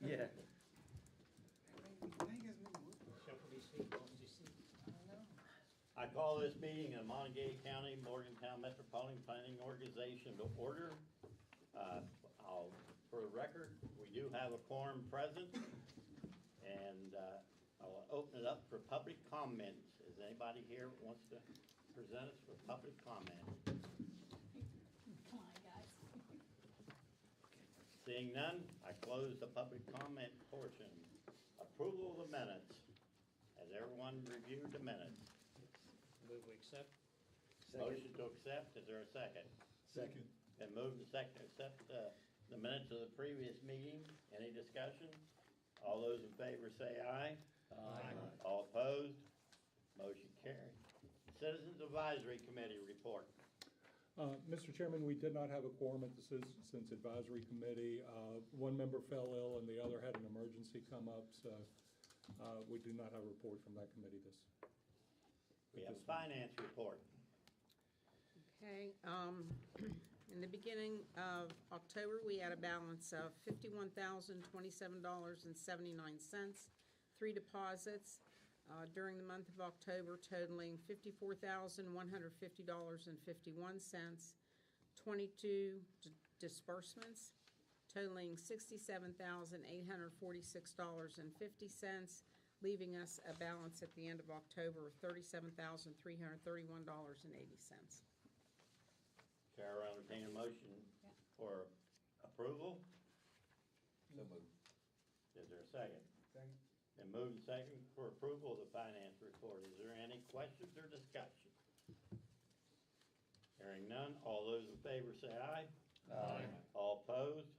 Yeah. I call this meeting in Monongalia County, Morgantown Metropolitan Planning Organization to order. For the record, we do have a quorum present, and I'll open it up for public comments. Is anybody here that wants to present us with public comment? Come on, guys. Seeing none, I close the public comment portion. Approval of the minutes. Has everyone reviewed the minutes? Move we accept. Motion to accept, is there a second? Second. Been moved to second to accept the minutes of the previous meeting. Any discussion? All those in favor say aye. Aye. All opposed? Motion carried. Citizens Advisory Committee report. Mr. Chairman, we did not have a quorum at the Citizens Advisory Committee. One member fell ill and the other had an emergency come up, so we do not have a report from that committee this. We have finance report. Okay, in the beginning of October, we had a balance of $51,027.79, 3 deposits. During the month of October totaling $54,150.51, 22 disbursements totaling $67,846.50, leaving us a balance at the end of October of $37,331.80. Chair will entertain a motion for approval. So moved. Is there a second? Second. Been moved and second for approval of the finance report. Is there any questions or discussion? Hearing none, all those in favor say aye. Aye. All opposed?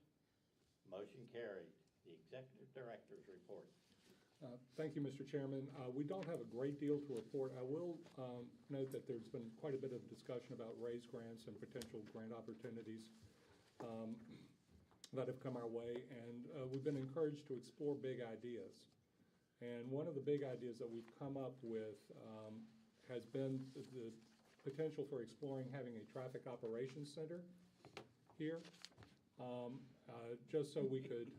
Motion carried. The Executive Director's report. Thank you, Mr. Chairman. We don't have a great deal to report. I will note that there's been quite a bit of discussion about raise grants and potential grant opportunities that have come our way, and we've been encouraged to explore big ideas. And one of the big ideas that we've come up with has been the potential for exploring having a traffic operations center here, just so we could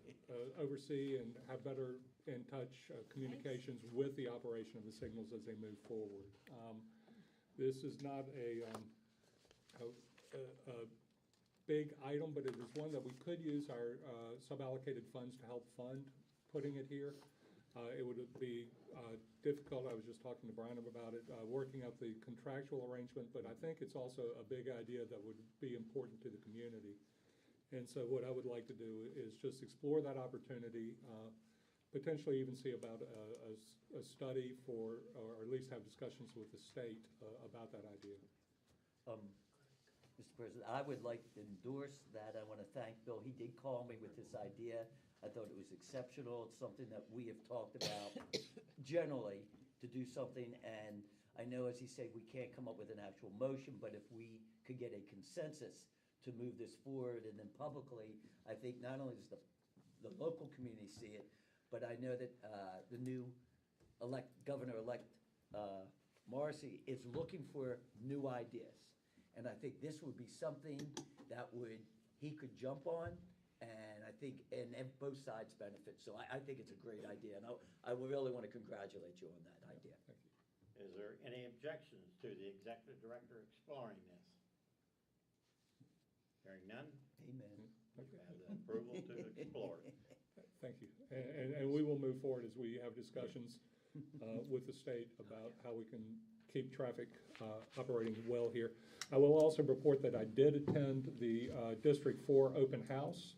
oversee and have better in touch communications with the operation of the signals as they move forward. This is not a big item, but it is one that we could use our suballocated funds to help fund putting it here. It would be difficult, I was just talking to Brian about it, working up the contractual arrangement, but I think it's also a big idea that would be important to the community. And so what I would like to do is just explore that opportunity, potentially even see about a study for, or at least have discussions with the state about that idea. Mr. President, I would like to endorse that. I want to thank Bill. He did call me with this idea. I thought it was exceptional. It's something that we have talked about generally to do something. And I know, as he said, we can't come up with an actual motion, but if we could get a consensus to move this forward and then publicly, I think not only does the local community see it, but I know that the new Governor-elect Morrissey is looking for new ideas. And I think this would be something that he could jump on, and I think, and both sides benefit. So I think it's a great idea, and I really want to congratulate you on that idea. Thank you. Is there any objections to the Executive Director exploring this? Hearing none, Amen. you have the approval to explore it. Thank you. And we will move forward as we have discussions with the state about how we can keep traffic operating well here. I will also report that I did attend the District 4 open house.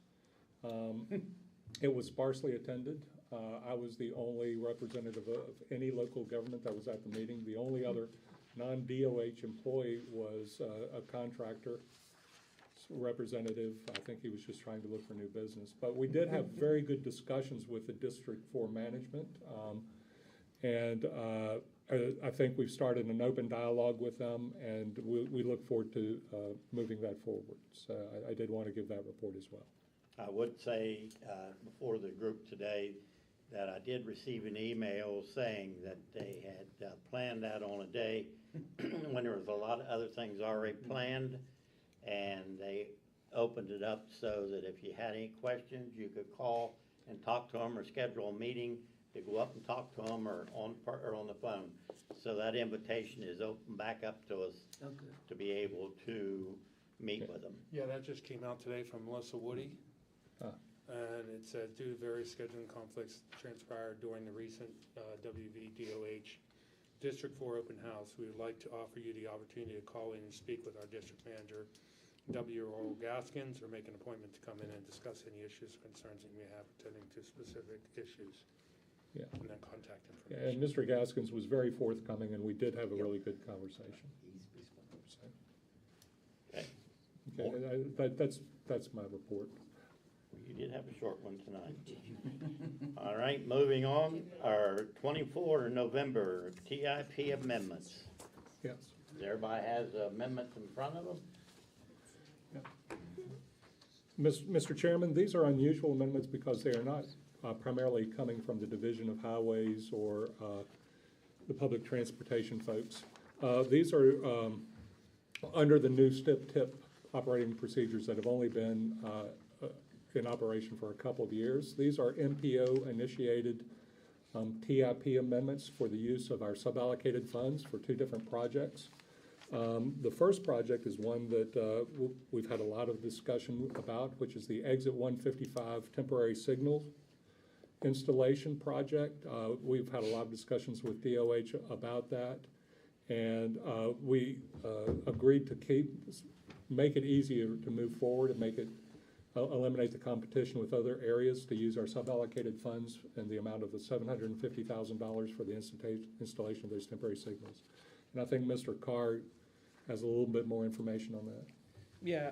It was sparsely attended. I was the only representative of any local government that was at the meeting. The only other non-DOH employee was a contractor representative. I think he was just trying to look for new business. But we did have very good discussions with the District 4 management. And I think we've started an open dialogue with them, and we look forward to moving that forward. So I did want to give that report as well. I would say before the group today that I did receive an email saying that they had planned that on a day when there was a lot of other things already planned, and they opened it up so that if you had any questions, you could call and talk to them or schedule a meeting to go up and talk to them or on the phone. So that invitation is open back up to us Okay. to be able to meet with them. Yeah, that just came out today from Melissa Woody. Ah. And it says, due to various scheduling conflicts transpired during the recent WVDOH District 4 open house, we would like to offer you the opportunity to call in and speak with our district manager, W. Earl Gaskins, or make an appointment to come in and discuss any issues or concerns that you may have pertaining to specific issues. Yeah. And then contact And information. Mr. Gaskins was very forthcoming, and we did have a really good conversation. So, Okay. Okay, that's my report. You did have a short one tonight. All right, moving on, our 24 November TIP amendments. Yes. Everybody has amendments in front of them? Mr. Chairman, these are unusual amendments because they are not primarily coming from the Division of Highways or the public transportation folks. These are under the new STIP-TIP operating procedures that have only been in operation for a couple of years. These are MPO-initiated TIP amendments for the use of our suballocated funds for two different projects. The first project is one that we've had a lot of discussion about, which is the Exit 155 temporary signal installation project. We've had a lot of discussions with DOH about that, and we agreed to make it easier to move forward and make it eliminate the competition with other areas to use our suballocated funds in the amount of the $750,000 for the installation of those temporary signals. And I think Mr. Carr has a little bit more information on that. Yeah,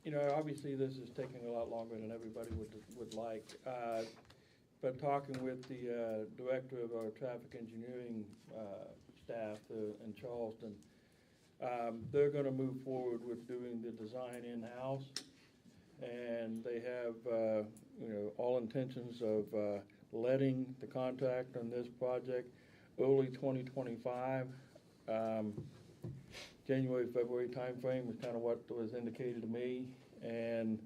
you know, obviously this is taking a lot longer than everybody would like. But talking with the director of our traffic engineering staff in Charleston, they're gonna move forward with doing the design in-house. And they have, you know, all intentions of letting the contract on this project early 2025. January, February timeframe is kind of what was indicated to me. And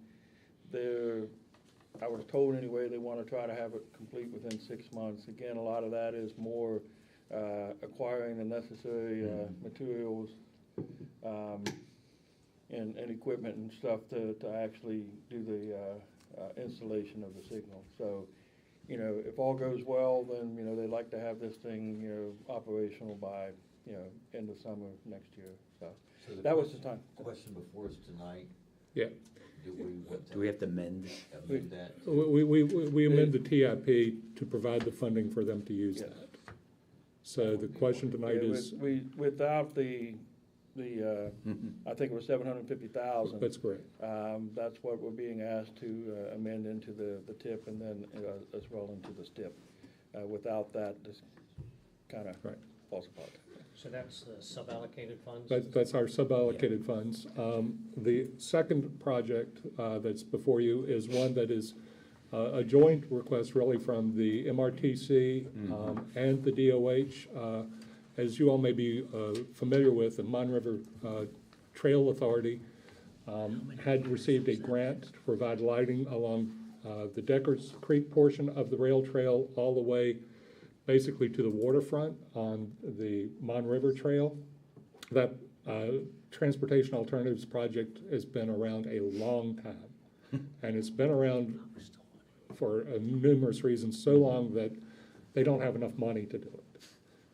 I was told anyway, they want to try to have it complete within 6 months. Again, a lot of that is more acquiring the necessary materials and equipment and stuff to actually do the installation of the signal. So, you know, if all goes well, then, you know, they'd like to have this thing, you know, operational by, you know, end of summer next year. So that was the time. Question before us tonight, Yeah, Do we have to amend? amend that? we amend the TIP to provide the funding for them to use Yes. that. So the question tonight Yeah, is, without the I think it was 750,000. that's correct. That's what we're being asked to amend into the TIP and then as well into the STIP. Without that, this kind of Right. falls apart. So that's the suballocated funds? That's our suballocated funds. The second project that's before you is one that is a joint request really from the MRTC and the DOH. As you all may be familiar with, the Mon River Trail Authority had received a grant to provide lighting along the Deckers Creek portion of the rail trail all the way basically to the waterfront on the Mon River Trail. That Transportation Alternatives Project has been around a long time. And it's been around for numerous reasons, so long that they don't have enough money to do it.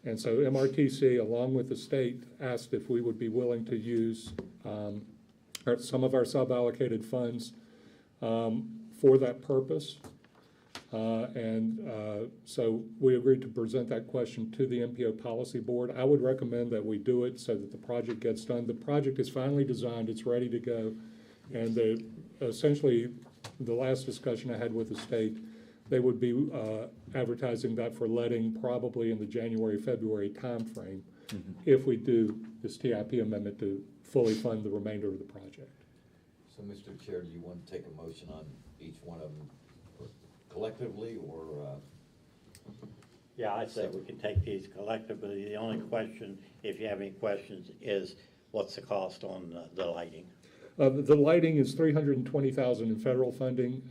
And so MRTC, along with the state, asked if we would be willing to use some of our suballocated funds for that purpose. So we agreed to present that question to the MPO Policy Board. I would recommend that we do it so that the project gets done. The project is finally designed, it's ready to go. And essentially, the last discussion I had with the state, they would be advertising that for letting probably in the January, February timeframe if we do this TIP amendment to fully fund the remainder of the project. So, Mr. Chair, do you want to take a motion on each one of them collectively, or? Yeah, I'd say we can take these collectively. The only question, if you have any questions, is what's the cost on the lighting? The lighting is $320,000 in federal funding,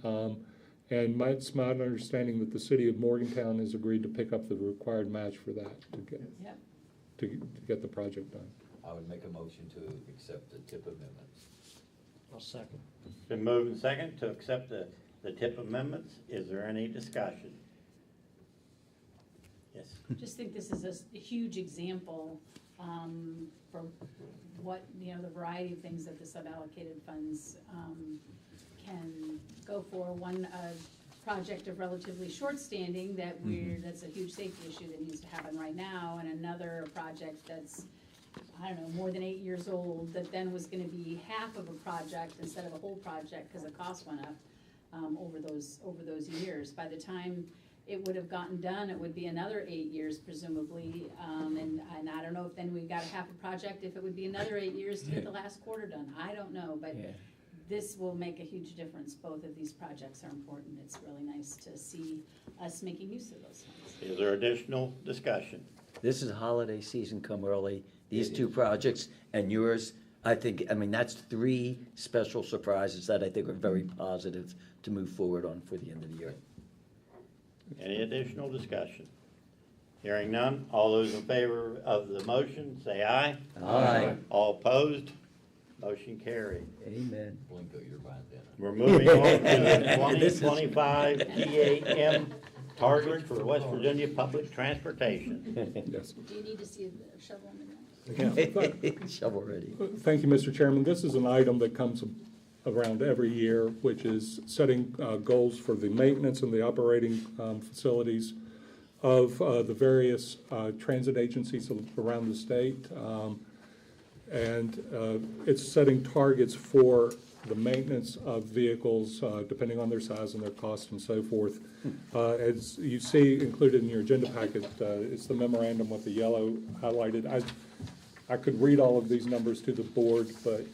And it's my understanding that the city of Morgantown has agreed to pick up the required match for that Yep. to get the project done. I would make a motion to accept the tip amendments. I'll second. Been moved and second to accept the tip amendments. Is there any discussion? Yes. Just think this is a huge example, for what, the variety of things that the suballocated funds, can go for. One, project of relatively short standing that that's a huge safety issue that needs to happen right now, and another project that's, I don't know, more than 8 years old, that then was gonna be half of a project instead of a whole project, cause the cost went up, over those years. By the time it would have gotten done, it would be another 8 years presumably, and I don't know if then we got half a project, if it would be another 8 years to get the last quarter done, I don't know, but this will make a huge difference. Both of these projects are important. It's really nice to see us making use of those funds. Is there additional discussion? This is holiday season come early, these two projects and yours, I think, that's 3 special surprises that I think are very positive to move forward on for the end of the year. Any additional discussion? Hearing none, all those in favor of the motion, say aye. Aye. All opposed, motion carried. Amen. Blinko, you're buying dinner. We're moving on to the 2025 TAM targets for West Virginia public transportation. Yes. Do you need to see a shovel in the ground? Shovel ready. Thank you, Mr. Chairman. This is an item that comes around every year, which is setting goals for the maintenance and the operating facilities of the various transit agencies around the state. And it's setting targets for the maintenance of vehicles, depending on their size and their cost and so forth. As you see included in your agenda packet, it's the memorandum with the yellow highlighted. I could read all of these numbers to the board, but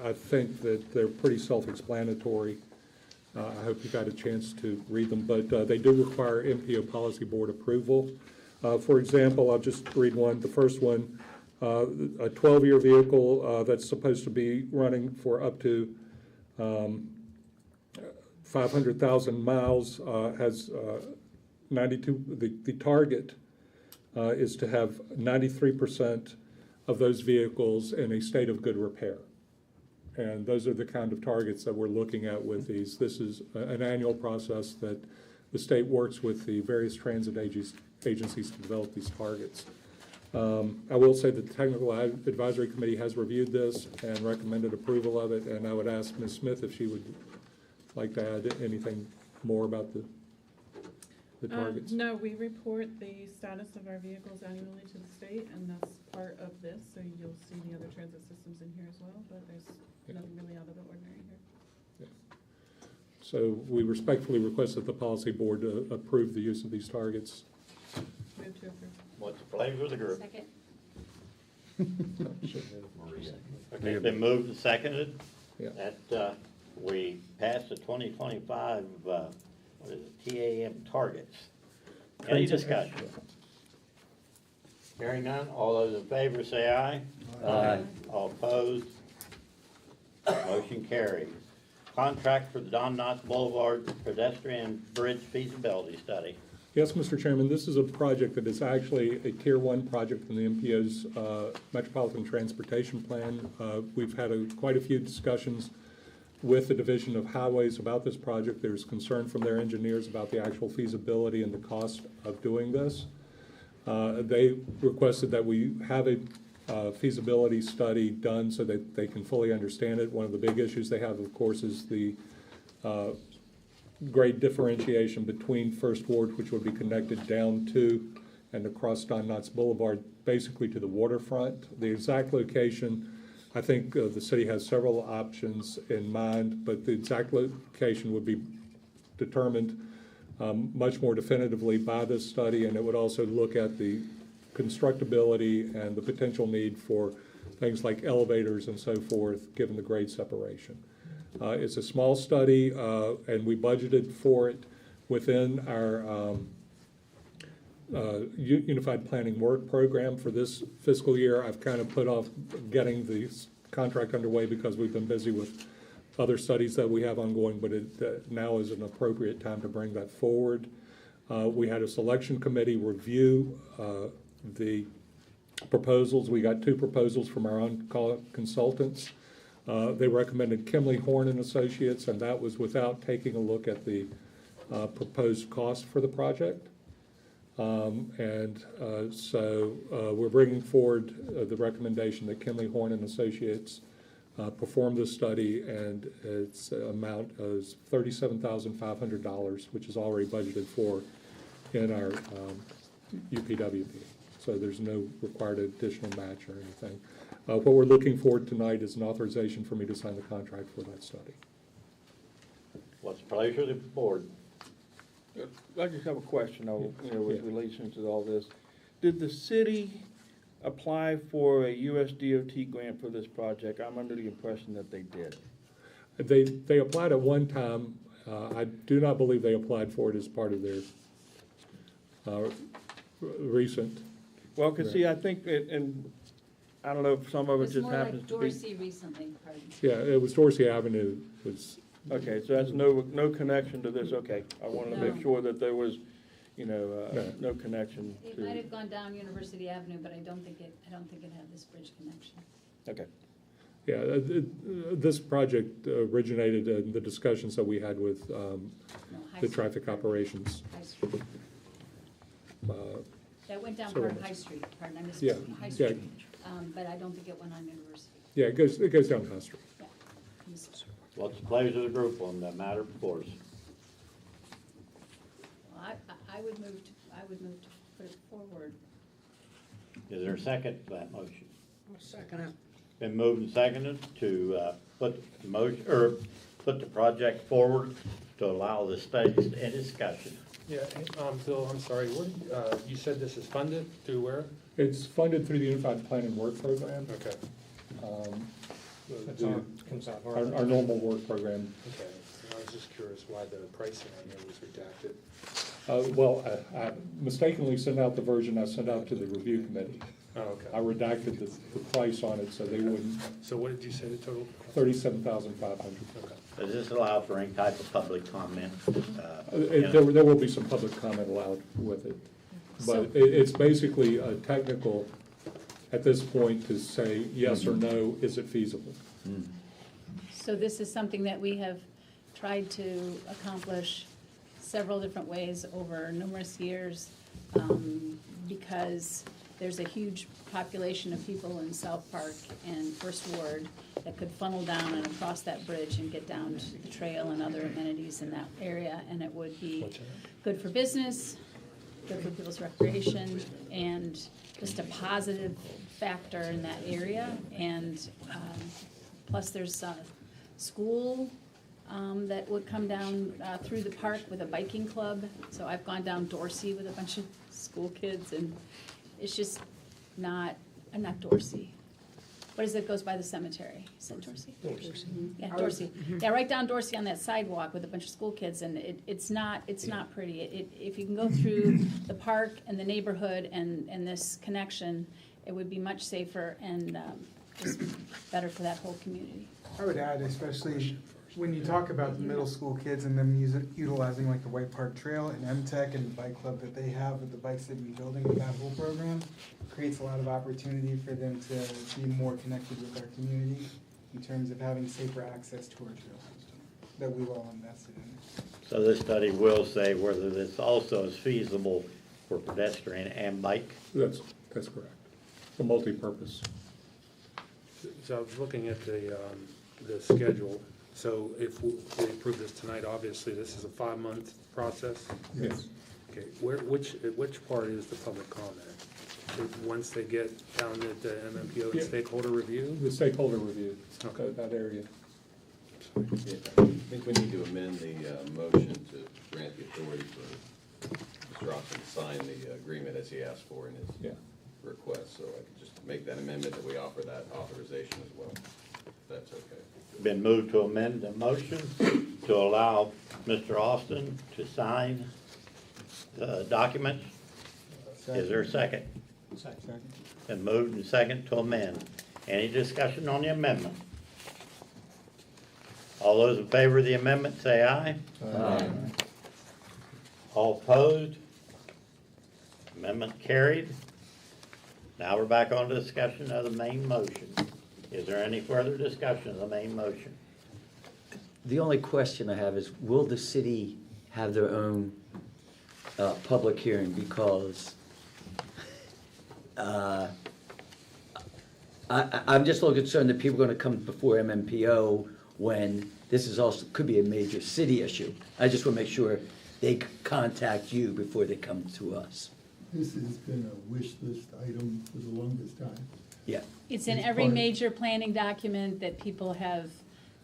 I think that they're pretty self-explanatory. I hope you got a chance to read them, but they do require MPO policy board approval. For example, I'll just read one. The first one, a 12-year vehicle that's supposed to be running for up to 500,000 miles has 92, the target is to have 93% of those vehicles in a state of good repair. And those are the kind of targets that we're looking at with these. This is an annual process that the state works with the various transit agencies to develop these targets. I will say that the Technical Advisory Committee has reviewed this and recommended approval of it, and I would ask Ms. Smith if she would like to add anything more about the targets. No, we report the status of our vehicles annually to the state, and that's part of this, so you'll see the other transit systems in here as well, but there's nothing really out of the ordinary here. So we respectfully request that the policy board approve the use of these targets. Move to approve. What's the pleasure of the group? Second? Maria. Okay, it's been moved and seconded Yeah. that we pass the 2025, what is it, TAM targets. Any discussion? Hearing none, all those in favor say aye. Aye. All opposed? Motion carries. Contract for the Don Knotts Boulevard pedestrian bridge feasibility study. Yes, Mr. Chairman, this is a project that is actually a Tier 1 project in the MPO's Metropolitan Transportation Plan. We've had quite a few discussions with the Division of Highways about this project. There's concern from their engineers about the actual feasibility and the cost of doing this. They requested that we have a feasibility study done so that they can fully understand it. One of the big issues they have, of course, is the grade differentiation between First Ward, which would be connected down to and across Don Knotts Boulevard, basically to the waterfront. The exact location, I think the city has several options in mind, but the exact location would be determined much more definitively by this study, and it would also look at the constructability and the potential need for things like elevators and so forth, given the grade separation. It's a small study, and we budgeted for it within our Unified Planning Work Program for this fiscal year. I've kind of put off getting the contract underway because we've been busy with other studies that we have ongoing, but now is an appropriate time to bring that forward. We had a selection committee review the proposals. We got 2 proposals from our own consultants. They recommended Kimley Horn and Associates, and that was without taking a look at the proposed cost for the project. So we're bringing forward the recommendation that Kimley Horn and Associates perform this study, and its amount is $37,500, which is already budgeted for in our UPWP. So there's no required additional match or anything. What we're looking for tonight is an authorization for me to sign the contract for that study. What's the pleasure of the board? I just have a question, though, with Yeah. relation to all this. Did the city apply for a US DOT grant for this project? I'm under the impression that they did. They applied at one time. I do not believe they applied for it as part of their recent. Well, cause see, I think, and I don't know if some of it just happens to be. It was more like Dorsey recently, pardon. Yeah, it was Dorsey Avenue was, Okay, so that's no connection to this, okay. I wanted to make No. sure that there was, No. no connection It to, might have gone down University Avenue, but I don't think it had this bridge connection. okay. yeah, this project originated in the discussions that we had with No, High the Street. traffic operations. High Street. uh, That went down So- part of High Street, pardon, I missed Yeah, High yeah. Street. But I don't think it went on University. Yeah, it goes down High Street. What's the pleasure of the group on the matter before us? Well, I would move to put it forward. Is there a second to that motion? Second it. Been moved and seconded to put the motion, or put the project forward to allow the studies and discussion. Yeah, Bill, I'm sorry, you said this is funded through where? It's funded through the Unified Plan and Work Program. Okay, That's The- comes out Our hard. normal work program. okay. And I was just curious why the pricing on here was redacted. Well, I mistakenly sent out the version I sent out to the review committee. Oh, I okay. redacted the price on it, so they wouldn't, So what did you say the total? $37,500. Okay. Does this allow for any type of public comment? There will be some public comment allowed with it. But it's basically a technical, at this point, to say yes or no, is it feasible? So this is something that we have tried to accomplish several different ways over numerous years, because there's a huge population of people in South Park and First Ward that could funnel down and across that bridge and get down to the trail and other amenities in that area, and it would be good for business, good for people's recreation, and just a positive factor in that area. And plus, there's a school that would come down through the park with a biking club. So I've gone down Dorsey with a bunch of school kids, and it's just not Dorsey. What is it, goes by the cemetery? Is it Dorsey? Yeah, Dorsey. Yeah, right down Dorsey on that sidewalk with a bunch of school kids, and it's not pretty. If you can go through the park and the neighborhood and this connection, it would be much safer and just better for that whole community. I would add, especially when you talk about the middle school kids and them utilizing like the White Park Trail and MTech and the bike club that they have with the bikes they've been building with that whole program, creates a lot of opportunity for them to be more connected with our community in terms of having safer access to our trail system that we've all invested in. So this study will say whether this also is feasible for pedestrian and bike. That's correct. A multi-purpose. So I was looking at the schedule. So if we approve this tonight, obviously, this is a 5-month process? Yes. Okay, which part is the public comment? Once they get down at the MMPO and Yeah. stakeholder review? The stakeholder review, Okay. that area. I think we need to amend the motion to grant the authority for Mr. Austin to sign the agreement as he asked for in his Yeah. request. So I could just make that amendment that we offer that authorization as well, if that's okay. Been moved to amend the motion to allow Mr. Austin to sign the document. Is there a second? Second. Been moved and second to amend. Any discussion on the amendment? All those in favor of the amendment, say aye. Aye. All opposed? Amendment carried. Now we're back on discussion of the main motion. Is there any further discussion of the main motion? The only question I have is, will the city have their own public hearing? Because I'm just a little concerned that people are gonna come before MMPO when this is also, could be a major city issue. I just wanna make sure they contact you before they come to us. This has been a wish list item for the longest time. Yeah. It's in It's every part of- major planning document that people have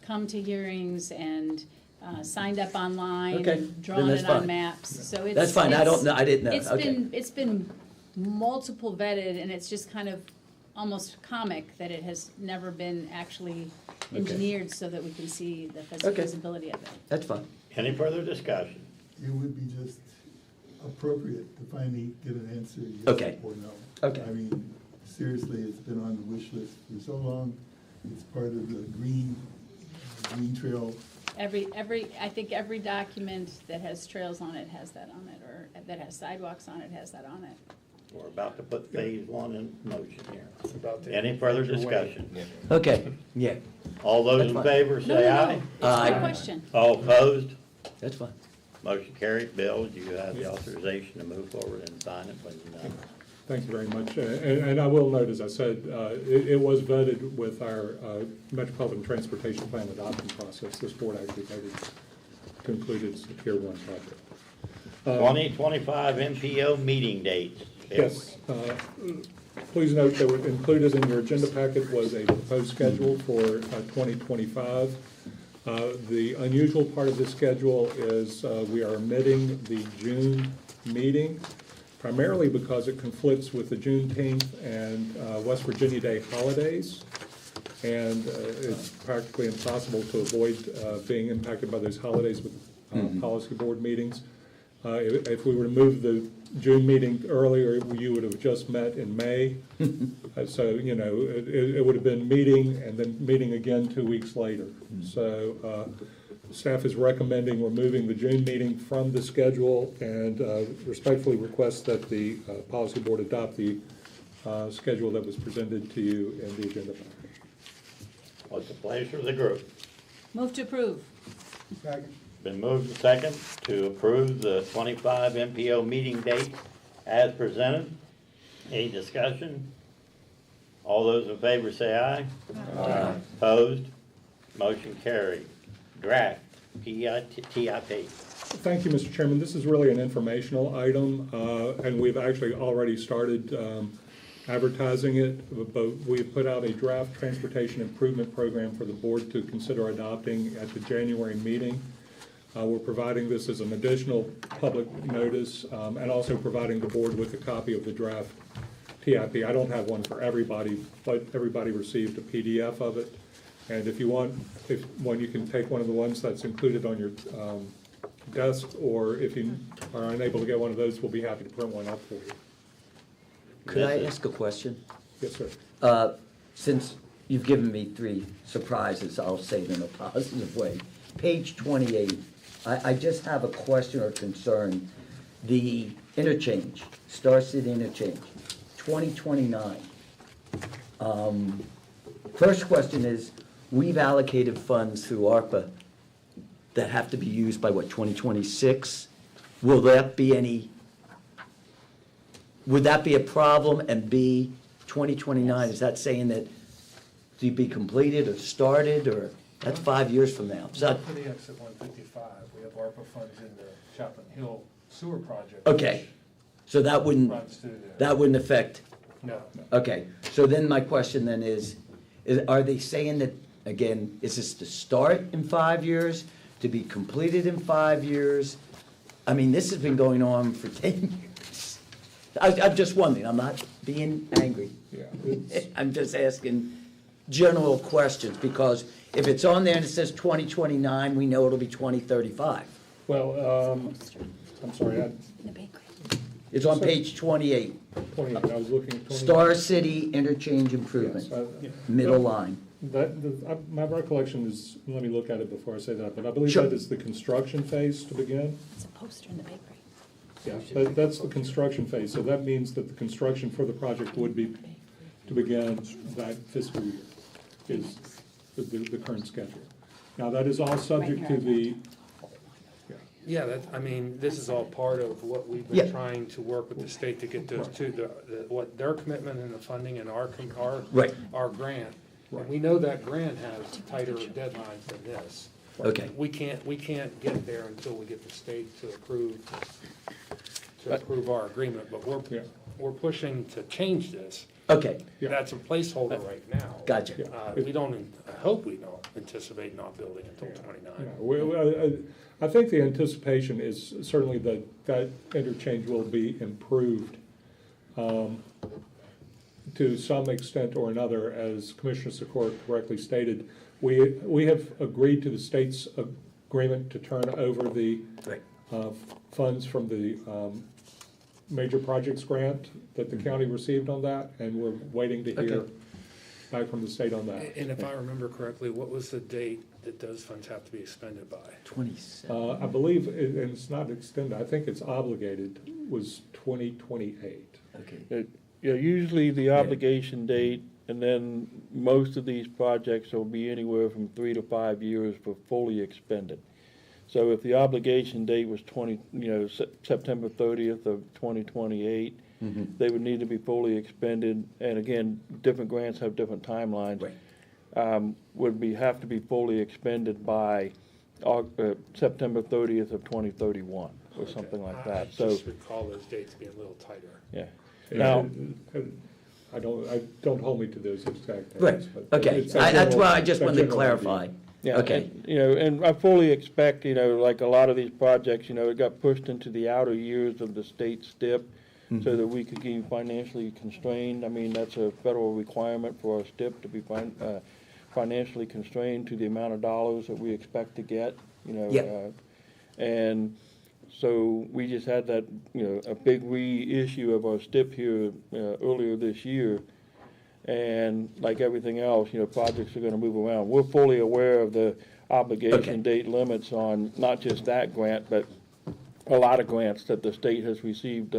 come to hearings and signed up online, Okay, and then drawn that's it on fine. maps, so it's. That's fine, I don't it's- know, I didn't know, It's okay. it's been multiple vetted, and it's just kind of almost comic that it has never been actually Okay. engineered so that we can see the Okay. feasibility of it. That's fine. Any further discussion? It would be just appropriate to finally get an answer, yes Okay. or no. Okay. I mean, seriously, it's been on the wish list for so long. It's part of the green trail. I think every document that has trails on it has that on it, or that has sidewalks on it has that on it. We're about to put phase one in motion here. About to Any further make your way. discussion? Okay, yeah, All those That's in fine. favor, No, say no, aye. no, it's a Aye. good question. All opposed? that's fine. Motion carried. Bill, you have the authorization to move forward and sign it when you're done. Thank you very much. And I will note, as I said, it was voted with our Metropolitan Transportation Plan adoption process. This board actually voted to include its Tier 1 project. 2025 MPO meeting dates. Yes. Please note that included in your agenda packet was a proposed schedule for 2025. The unusual part of this schedule is we are omitting the June meeting, primarily because it conflicts with the Juneteenth and West Virginia Day holidays. And it's practically impossible to avoid being impacted by those holidays with policy board meetings. If we were to move the June meeting earlier, you would have just met in May. So, you know, it would have been meeting and then meeting again 2 weeks later. So staff is recommending removing the June meeting from the schedule and respectfully request that the policy board adopt the schedule that was presented to you in the agenda package. What's the pleasure of the group? Move to approve. Second. Been moved and second to approve the 25 MPO meeting dates as presented. Any discussion? All those in favor say aye. Aye. Opposed? Motion carried. Draft TIP. Thank you, Mr. Chairman. This is really an informational item, and we've actually already started advertising it, but we've put out a draft transportation improvement program for the board to consider adopting at the January meeting. We're providing this as an additional public notice, and also providing the board with a copy of the draft TIP. I don't have one for everybody, but everybody received a PDF of it. And if you want, you can take one of the ones that's included on your desk, or if you are unable to get one of those, we'll be happy to print one up for you. Could I ask a question? Yes, sir. Since you've given me 3 surprises, I'll say them in a positive way. Page 28, I just have a question or concern. The interchange, Star City interchange, 2029. First question is, we've allocated funds through ARPA that have to be used by what, 2026? Will that be would that be a problem? And B, 2029, is that saying that to be completed or started, or that's 5 years from now? So, For the exit 155, we have ARPA funds in the Chaplain Hill sewer project. okay, so that wouldn't, Runs through there. that wouldn't affect, No. okay. So then my question then is, are they saying that, again, is this to start in 5 years, to be completed in 5 years? I mean, this has been going on for 10 years. I'm just wondering, I'm not being angry. Yeah, I'm just asking general questions, because if it's on there and it says 2029, we know it'll be 2035. well, I'm sorry, In the bakery. It's on page 28, 28, I was looking at 28. Star City Interchange Improvement, Yes, middle line. My recollection is, let me look at it before I say that, but I believe Sure. that is the construction phase to begin. It's a poster in the paper. Yeah, that's the construction phase, so that means that the construction for the project would be to begin that fiscal year, is the current schedule. Now, that is all subject to the, Yeah, I mean, this is all part of what we've Yeah. been trying to work with the state to get those two, what their commitment and the funding and our Right. grant. And we know that grant has tighter deadlines than this. Okay. We can't get there until we get the state to approve our agreement, but we're pushing to change this. Okay, That's a placeholder right now. gotcha. We don't, I hope we don't anticipate not building until '29. I think the anticipation is certainly that interchange will be improved to some extent or another, as Commissioner Secor correctly stated. We have agreed to the state's agreement to turn over the funds from the major projects grant that the county received on that, and we're waiting to hear back from the state on that. And if I remember correctly, what was the date that those funds have to be expended by? 27. I believe, and it's not extended, I think it's obligated, was 2028. Okay. Yeah, usually the obligation date, and then most of these projects will be anywhere from 3 to 5 years for fully expended. So if the obligation date was September 30th of 2028, they would need to be fully expended, and again, different grants have different timelines. Right. Have to be fully expended by September 30th of 2031, or something like that, I so. just recall those dates being a little tighter. Yeah. Now, Now, don't hold me to those exact dates. Right, but okay, it's a that's general- why I just a wanted to general idea. clarify. yeah, Okay. and I fully expect, like a lot of these projects, it got pushed into the outer years of the state STIP, so that we could be financially constrained. I mean, that's a federal requirement for our STIP to be financially constrained to the amount of dollars that we expect to get, Yeah. And so we just had that, a big reissue of our STIP here earlier this year. And like everything else, projects are gonna move around. We're fully aware of the obligation date limits on not just that grant, but a lot of grants that the state has received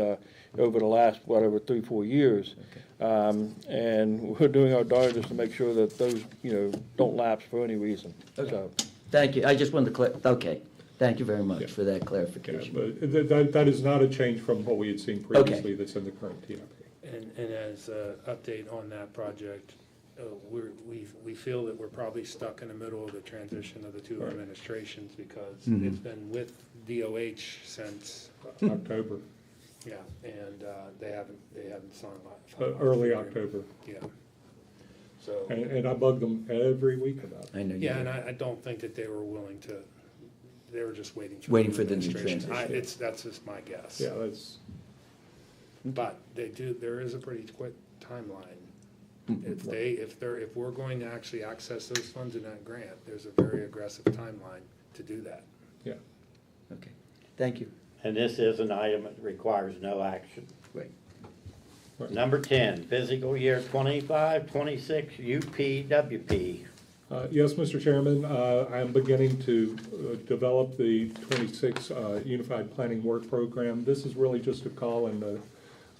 over the last, 3-4 years. And we're doing our darndest to make sure that those, don't lapse for any reason, so. Thank you, I just wanted to okay, thank you very much for that Yeah, clarification. but that is not a change from what we had seen previously that's in the current TIP. And as an update on that project, we feel that we're probably stuck in the middle of the transition of the two administrations, because it's been with DOH since October, yeah, and they haven't signed early October. Yeah. So And I bug them every week about it. I know you yeah, do. and I don't think that they were willing to. They were just waiting for Waiting the for the new administration. transition. That's just my guess. Yeah, that's, But there is a pretty quick timeline. If we're going to actually access those funds in that grant, there's a very aggressive timeline to do that. Okay, thank you. And this is an item that requires no action. Right. Number 10, fiscal year 25-26 UPWP. Yes, Mr. Chairman, I am beginning to develop the 26 Unified Planning Work Program. This is really just a call and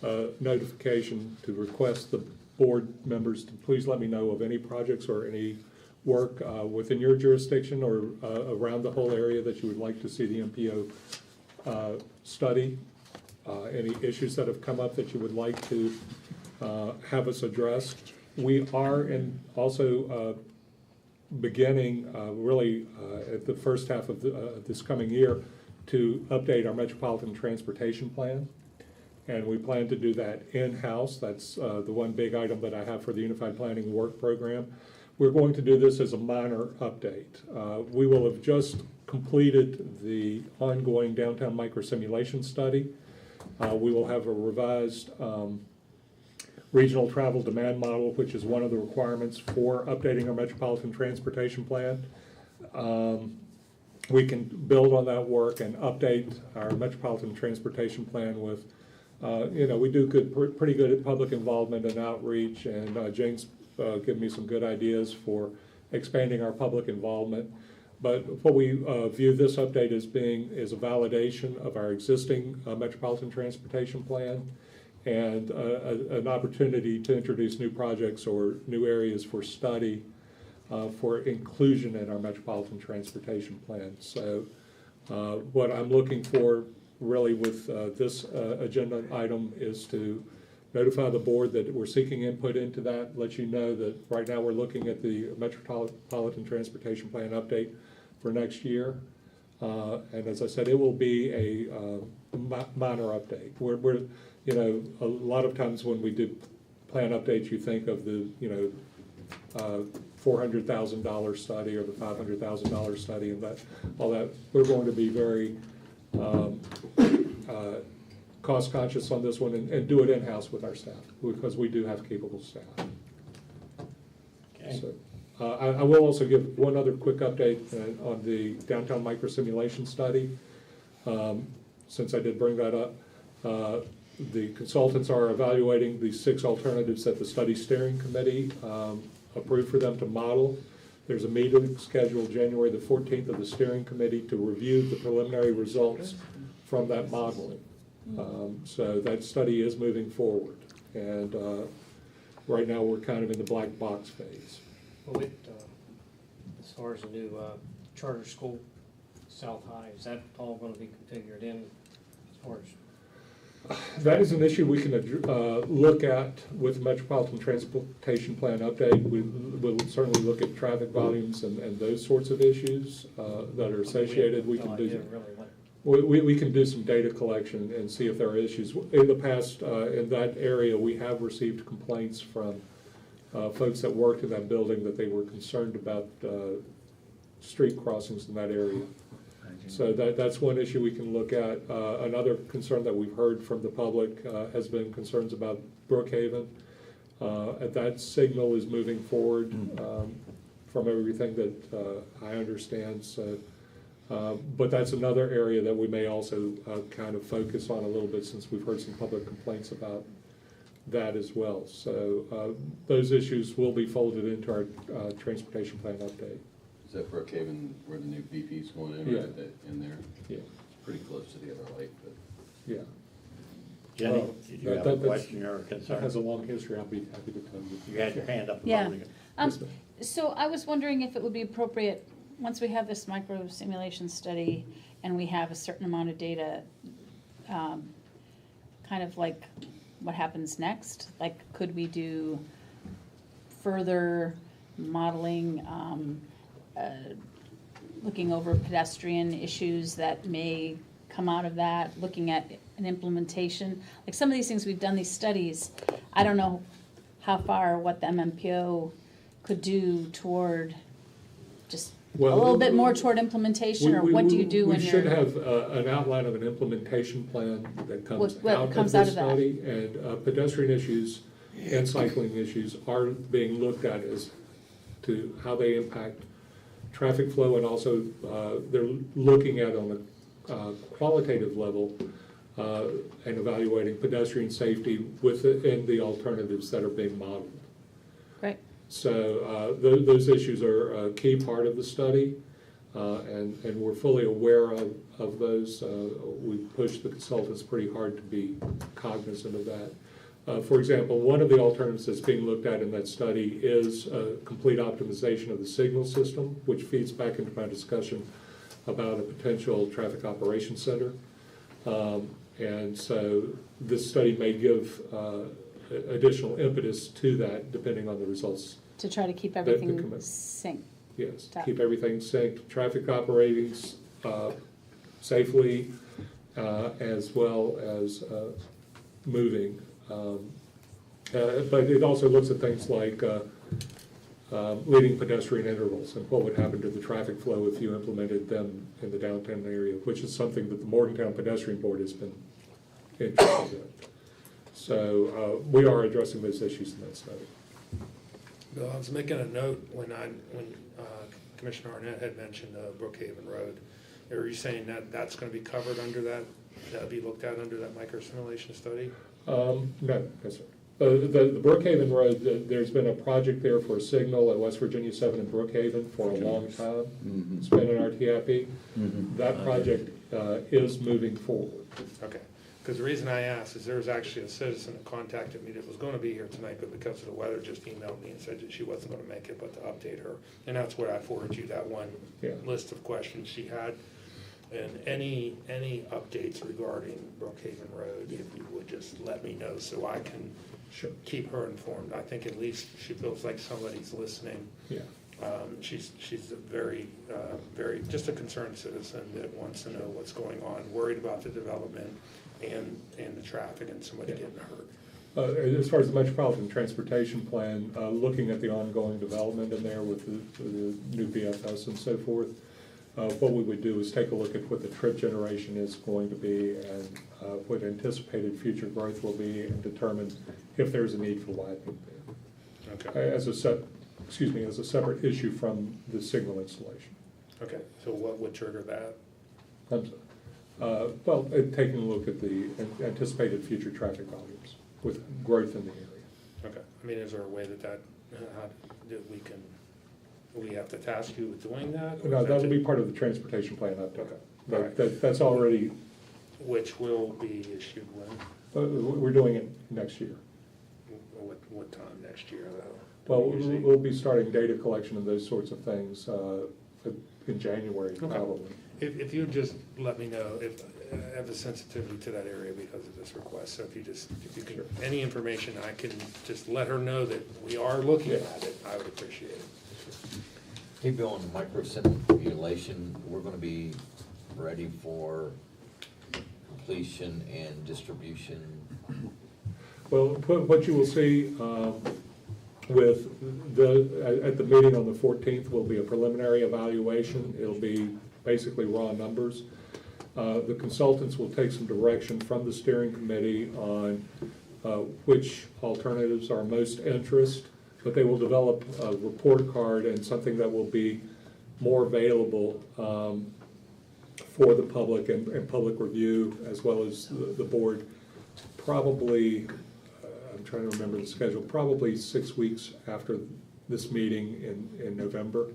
a notification to request the board members to please let me know of any projects or any work within your jurisdiction or around the whole area that you would like to see the MPO study. Any issues that have come up that you would like to have us address. We are also beginning really at the first half of this coming year to update our Metropolitan Transportation Plan. And we plan to do that in-house. That's the one big item that I have for the Unified Planning Work Program. We're going to do this as a minor update. We will have just completed the ongoing downtown microsimulation study. We will have a revised regional travel demand model, which is one of the requirements for updating our Metropolitan Transportation Plan. We can build on that work and update our Metropolitan Transportation Plan with, we do pretty good at public involvement and outreach, and James given me some good ideas for expanding our public involvement. But what we view this update as being is a validation of our existing metropolitan transportation plan and an opportunity to introduce new projects or new areas for study for inclusion in our metropolitan transportation plan. So what I'm looking for really with this agenda item is to notify the board that we're seeking input into that, let you know that right now we're looking at the Metropolitan Transportation Plan update for next year. And as I said, it will be a minor update. We're, you know, a lot of times when we do plan updates, you think of the, you know, $400,000 study or the $500,000 study and that, all that. We're going to be very cost conscious on this one and do it in-house with our staff because we do have capable staff. Okay. So, I will also give one other quick update on the downtown micro simulation study. Since I did bring that up, the consultants are evaluating the 6 alternatives that the study steering committee approved for them to model. There's a meeting scheduled January the 14th of the steering committee to review the preliminary results from that modeling. So that study is moving forward, and right now we're kind of in the black box phase. Well, as far as the new charter school, South High, is that all going to be configured in as far as? That is an issue we can look at with the Metropolitan Transportation Plan update. We'll certainly look at traffic volumes and those sorts of issues that are associated. We can do. We can do some data collection and see if there are issues. In the past, in that area, we have received complaints from folks that worked in that building that they were concerned about street crossings in that area. So that's one issue we can look at. Another concern that we've heard from the public has been concerns about Brookhaven. That signal is moving forward from everything that I understand. So. But that's another area that we may also kind of focus on a little bit since we've heard some public complaints about that as well. So those issues will be folded into our transportation plan update. Is that Brookhaven where the new BP's going in, Yeah. right, in there? Yeah. Pretty close to the other light, but. Yeah. Jenny, did you have a question or a concern? That has a long history, I'll be happy to tell you. You had your hand up a Yeah. moment ago. Yes, ma'am. So I was wondering if it would be appropriate, once we have this micro simulation study and we have a certain amount of data, kind of like what happens next? Like, could we do further modeling, looking over pedestrian issues that may come out of that, looking at an implementation? Like some of these things, we've done these studies. I don't know how far, what the MMPO could do toward just a little bit more toward implementation, or what do you do when you're? We should have an outline of an implementation plan that comes What out comes of out this of that? study. And pedestrian issues and cycling issues are being looked at as to how they impact traffic flow, and also they're looking at on a qualitative level and evaluating pedestrian safety within the alternatives that are being modeled. Great. So those issues are a key part of the study, and we're fully aware of those. We push the consultants pretty hard to be cognizant of that. For example, one of the alternatives that's being looked at in that study is complete optimization of the signal system, which feeds back into my discussion about a potential traffic operations center. And so this study may give additional impetus to that depending on the results. To try to keep everything synced. Yes, keep everything synced, traffic operating safely, as well as moving. But it also looks at things like leading pedestrian intervals and what would happen to the traffic flow if you implemented them in the downtown area, which is something that the Morgantown Pedestrian Board has been interested in. So we are addressing those issues in that study. Bill, I was making a note when Commissioner Arnett had mentioned Brookhaven Road. Are you saying that that's going to be covered under that, that would be looked at under that micro simulation study? No, yes, sir. The Brookhaven Road, there's been a project there for a signal at West Virginia 7 in Brookhaven for a long time. It's been in our TIP. That project is moving forward. Okay, because the reason I asked is there was actually a citizen that contacted me that was gonna be here tonight, but because of the weather, just emailed me and said that she wasn't gonna make it, but to update her. And that's where I forwarded you that one list of questions she had. And any updates regarding Brookhaven Road, if you would just let me know so I can keep her informed. I think at least she feels like somebody's listening. Yeah. She's a very, just a concerned citizen that wants to know what's going on, worried about the development and the traffic and somebody getting hurt. As far as the Metropolitan Transportation Plan, looking at the ongoing development in there with the new BFS and so forth, what we would do is take a look at what the trip generation is going to be and what anticipated future growth will be and determine if there's a need for widening there. Okay. As a separate issue from the signal installation. Okay, so what would trigger that? Well, taking a look at the anticipated future traffic volumes with growth in the area. Okay, I mean, is there a way that we have to task you with doing that? Or No, is that that'll be just- part of the transportation plan update. All right. That's already, Which will be issued when? we're doing it next year. What time next year, though? Well, Usually- we'll be starting data collection and those sorts of things in January, Okay. probably. If you just let me know, if I have a sensitivity to that area because of this request, so if you can, any information I can just let her know that we are looking at it, I would appreciate it. Hey, Bill, on the microsimulation, we're gonna be ready for completion and distribution. Well, what you will see with at the meeting on the 14th will be a preliminary evaluation. It'll be basically raw numbers. The consultants will take some direction from the steering committee on which alternatives are most interest, but they will develop a report card and something that will be more available for the public and public review, as well as the board, probably, I'm trying to remember the schedule, probably 6 weeks after this meeting in November.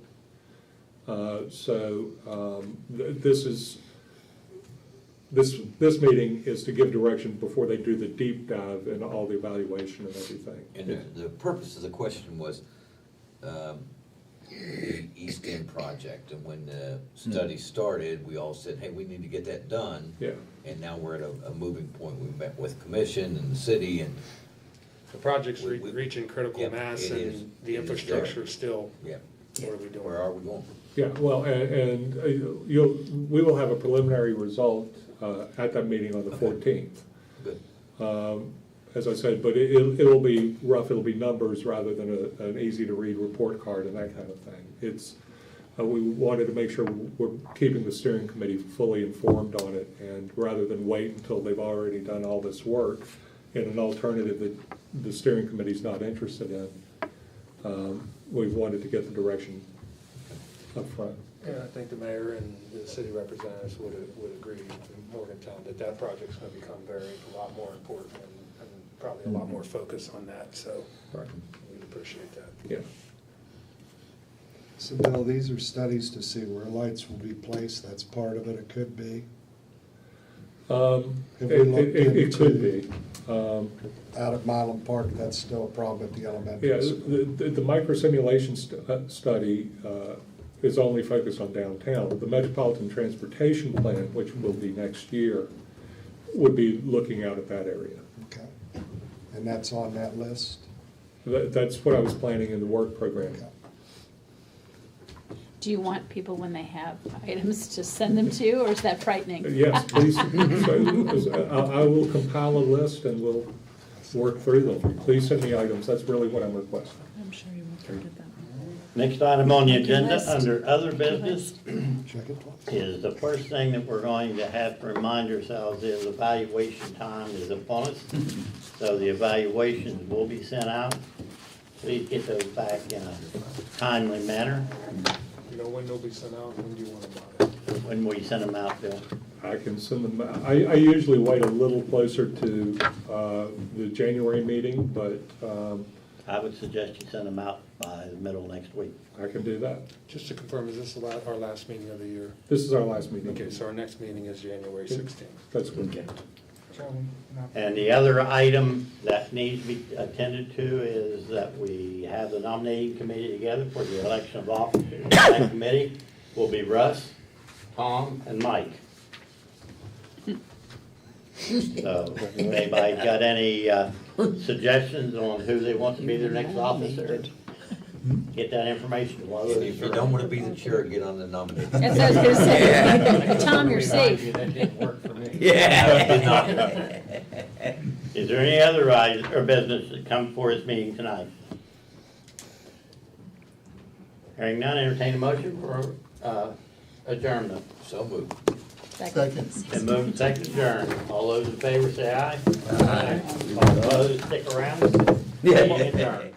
This meeting is to give direction before they do the deep dive and all the evaluation and everything. And the purpose of the question was, the East End project, and when the study started, we all said, hey, we need to get that done. Yeah. And now we're at a moving point. We met with commission and the city, and The project's reaching critical Yep, mass it and is. the It is infrastructure is still, yeah, what are we doing? where are we going? Yeah, well, and we will have a preliminary result at that meeting on the 14th. Good. As I said, but it'll be rough, it'll be numbers rather than an easy-to-read report card and that kind of thing. It's, we wanted to make sure we're keeping the steering committee fully informed on it, and rather than wait until they've already done all this work in an alternative that the steering committee's not interested in, we've wanted to get the direction up front. Yeah, I think the mayor and the city representatives would agree in Morgantown that project's gonna become a lot more important and probably a lot more focus on that, so Right. we'd appreciate that. Yeah. So Bill, these are studies to see where lights will be placed, that's part of it, it could be. Have we looked It could into- be. Out at Milam Park, that's still a problem at the elementary Yeah, school. the microsimulation study is only focused on downtown. The Metropolitan Transportation Plan, which will be next year, would be looking out at that area. Okay. And that's on that list? That's what I was planning in the work program. Do you want people, when they have items, to send them to you, or is that frightening? Yes, please. I will compile a list and we'll work through them. Please send me items, that's really what I'm requesting. I'm sure you won't forget that. Next item on the Make your agenda, list. under other Make your business, Check it twice. is the first thing that we're going to have to remind ourselves is evaluation time is upon us. So the evaluations will be sent out. Please get those back in a timely manner. You know when they'll be sent out, when do you want them out? When we send them out, Bill? I can send them, I usually wait a little closer to the January meeting, but I would suggest you send them out by the middle of next week. I can do that. Just to confirm, is this our last meeting of the year? This is our last meeting. Okay, so our next meeting is January 16th. That's good. And the other item that needs to be attended to is that we have the nominating committee together for the election of officers. That committee will be Russ, Tom, and Mike. So, if anybody got any suggestions on who they want to be their next officer, get that information. And if you don't wanna be the chair, get on the nominating. That's what I was gonna say. Tom, you're safe. That didn't work for me. Yeah. Is there any other or business that come before this meeting tonight? Hearing none, entertain a motion for adjournment. So moved. Second. And move second adjourn. All those in favor say aye. Aye. All opposed, stick around. Yeah. Meeting adjourned.